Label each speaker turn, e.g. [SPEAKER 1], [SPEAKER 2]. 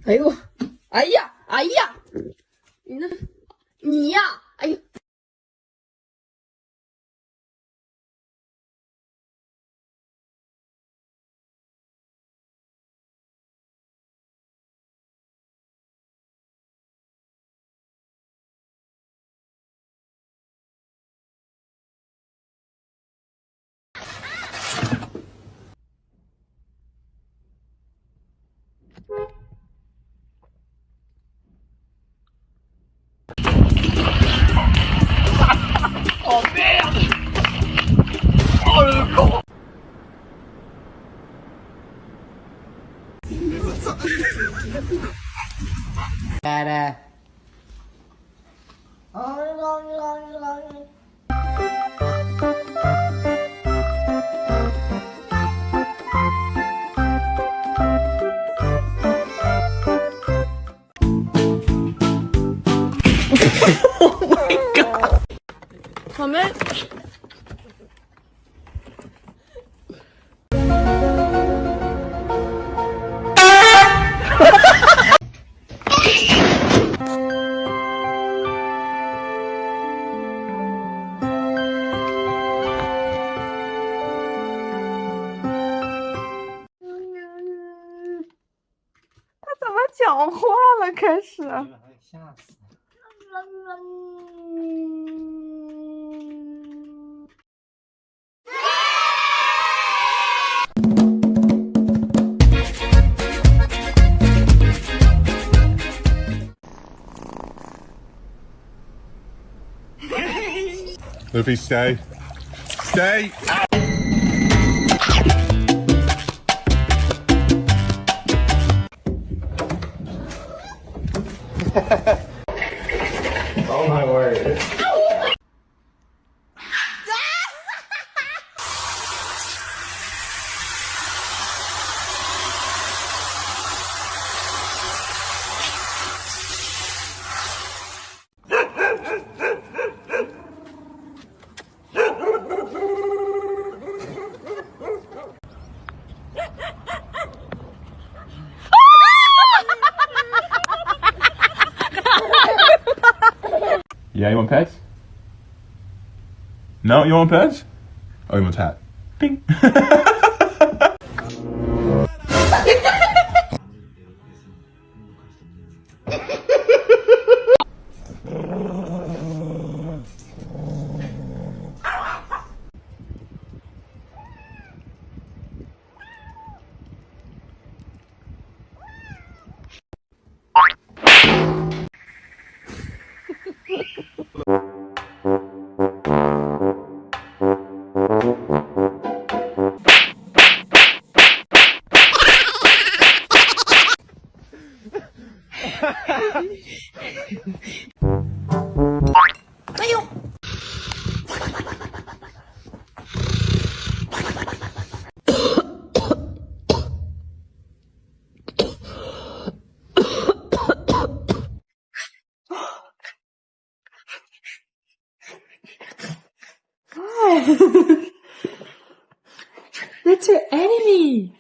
[SPEAKER 1] 哎呦，哎呀，哎呀，你呀，哎呦。
[SPEAKER 2] Oh merde! Oh le con!
[SPEAKER 1] Oh my god! 我们他怎么讲话了？开始。
[SPEAKER 2] 吓死！Luffy,
[SPEAKER 3] stay. Stay!
[SPEAKER 2] Oh my word.
[SPEAKER 3] Yeah, you want pets? No, you want pets? Oh, you want hat? Ping!
[SPEAKER 1] That's your enemy.